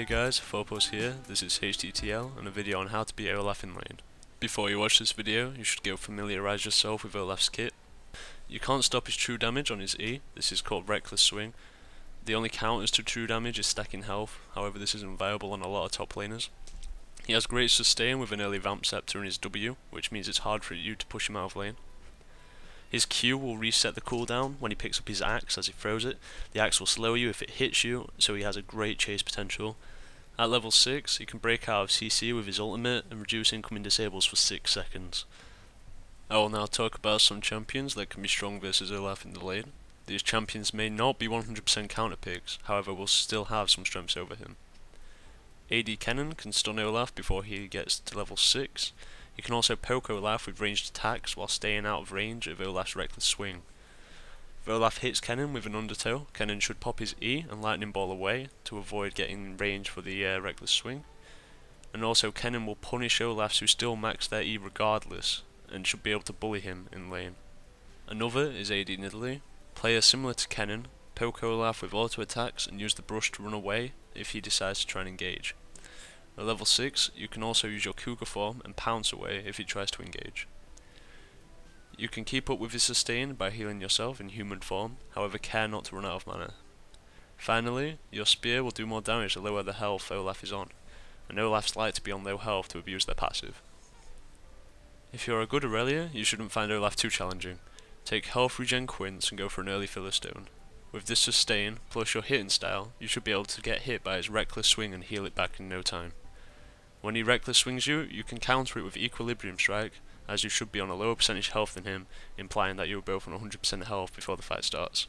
Hey guys, Phobos here, this is HTTL and a video on how to beat Olaf in lane. Before you watch this video, you should go familiarise yourself with Olaf's kit. You can't stop his true damage on his E, this is called Reckless Swing. The only counters to true damage is stacking health, however this isn't viable on a lot of top laners. He has great sustain with an early Vamp Scepter in his W, which means it's hard for you to push him out of lane. His Q will reset the cooldown when he picks up his axe as he throws it. The axe will slow you if it hits you, so he has a great chase potential. At level 6, he can break out of CC with his ultimate and reduce incoming disables for 6 seconds. I will now talk about some champions that can be strong versus Olaf in the lane. These champions may not be 100% counter picks, however will still have some strengths over him. AD Kennen can stun Olaf before he gets to level 6. He can also poke Olaf with ranged attacks while staying out of range of Olaf's Reckless Swing. If Olaf hits Kennen with an undertow, Kennen should pop his E and lightning ball away to avoid getting in range for the Reckless Swing. And also Kennen will punish Olafs who still max their E regardless and should be able to bully him in lane. Another is AD Nidalee. Player similar to Kennen, poke Olaf with auto attacks and use the brush to run away if he decides to try and engage. At level 6, you can also use your Cougar form and pounce away if he tries to engage. You can keep up with his sustain by healing yourself in human form, however care not to run out of mana. Finally, your spear will do more damage the lower the health Olaf is on, and Olafs like to be on low health to abuse their passive. If you're a good Aurelia, you shouldn't find Olaf too challenging. Take health regen Quince and go for an early Philistone. With this sustain, plus your hitting style, you should be able to get hit by his Reckless Swing and heal it back in no time. When he Reckless Swings you, you can counter it with Equilibrium Strike, as you should be on a lower percentage health than him, implying that you are both on 100% health before the fight starts.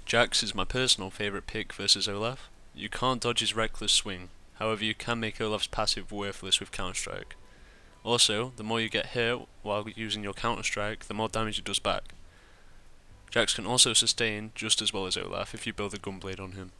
Jax is my personal favourite pick versus Olaf. You can't dodge his Reckless Swing, however you can make Olaf's passive worthless with Counter Strike. Also, the more you get hit while using your Counter Strike, the more damage it does back. Jax can also sustain just as well as Olaf if you build a Gunblade on him.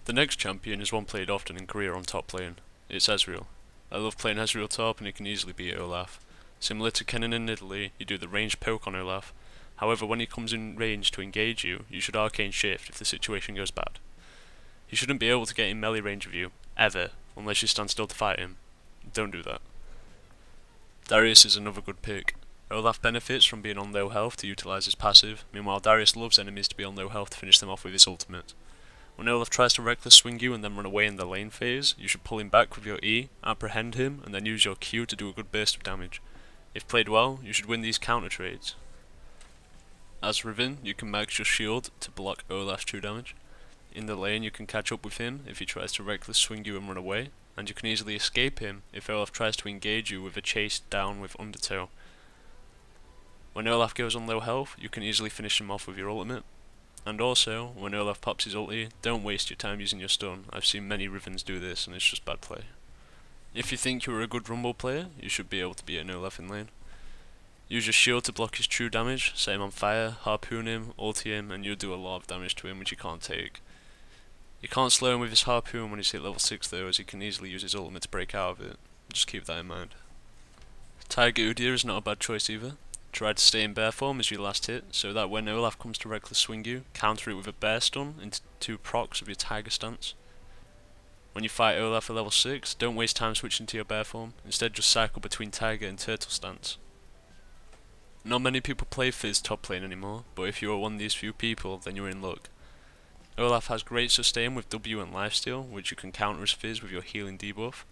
The next champion is one played often in career on top lane. It's Ezreal. I love playing Ezreal top and it can easily beat Olaf. Similar to Kennen and Nidalee, you do the ranged poke on Olaf. However, when he comes in range to engage you, you should arcane shift if the situation goes bad. He shouldn't be able to get in melee range of you, ever, unless you stand still to fight him. Don't do that. Darius is another good pick. Olaf benefits from being on low health to utilise his passive, meanwhile Darius loves enemies to be on low health to finish them off with his ultimate. When Olaf tries to Reckless Swing you and then run away in the lane phase, you should pull him back with your E, apprehend him, and then use your Q to do a good burst of damage. If played well, you should win these counter trades. As Riven, you can max your shield to block Olaf's true damage. In the lane you can catch up with him if he tries to Reckless Swing you and run away, and you can easily escape him if Olaf tries to engage you with a chase down with undertow. When Olaf goes on low health, you can easily finish him off with your ultimate. And also, when Olaf pops his ulti, don't waste your time using your stun. I've seen many Rivens do this and it's just bad play. If you think you are a good Rumble player, you should be able to beat an Olaf in lane. Use your shield to block his true damage, set him on fire, harpoon him, ulti him, and you'll do a lot of damage to him which you can't take. You can't slow him with his harpoon when he's hit level 6 though, as he can easily use his ultimate to break out of it. Just keep that in mind. Tiger Udyr is not a bad choice either. Try to stay in bear form as your last hit, so that when Olaf comes to Reckless Swing you, counter it with a bear stun into 2 procs of your tiger stance. When you fight Olaf at level 6, don't waste time switching to your bear form, instead just cycle between tiger and turtle stance. Not many people play Fizz top lane anymore, but if you are one of these few people, then you're in luck. Olaf has great sustain with W and lifesteal, which you can counter as Fizz with your healing debuff.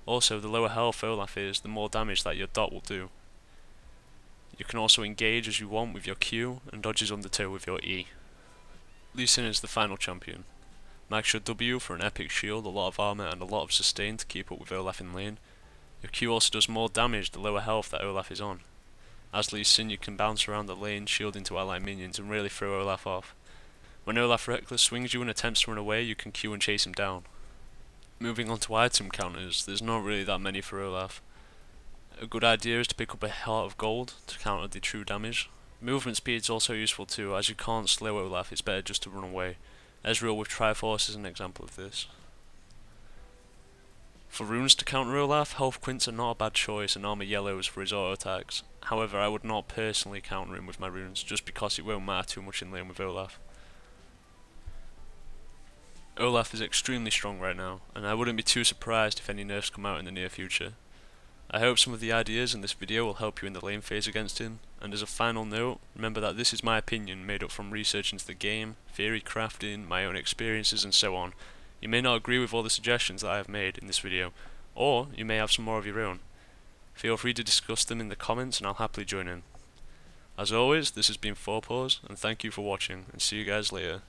Also, the lower health Olaf is, the more damage that your dot will do. You can also engage as you want with your Q, and dodge his undertow with your E. Lee Sin is the final champion. Max your W for an epic shield, a lot of armor and a lot of sustain to keep up with Olaf in lane. Your Q also does more damage the lower health that Olaf is on. As Lee Sin you can bounce around the lane, shield into ally minions and really throw Olaf off. When Olaf Reckless Swings you and attempts to run away, you can Q and chase him down. Moving on to item counters, there's not really that many for Olaf. A good idea is to pick up a Heart of Gold to counter the true damage. Movement speed is also useful too, as you can't slow Olaf, it's better just to run away. Ezreal with Triforce is an example of this. For runes to counter Olaf, Health Quints are not a bad choice and Armor Yellows for his auto attacks. However, I would not personally counter him with my runes, just because it won't matter too much in lane with Olaf. Olaf is extremely strong right now, and I wouldn't be too surprised if any nerfs come out in the near future. I hope some of the ideas in this video will help you in the lane phase against him, and as a final note, remember that this is my opinion made up from research into the game, theory crafting, my own experiences and so on. You may not agree with all the suggestions that I have made in this video, or you may have some more of your own. Feel free to discuss them in the comments and I'll happily join in. As always, this has been 4paws, and thank you for watching, and see you guys later.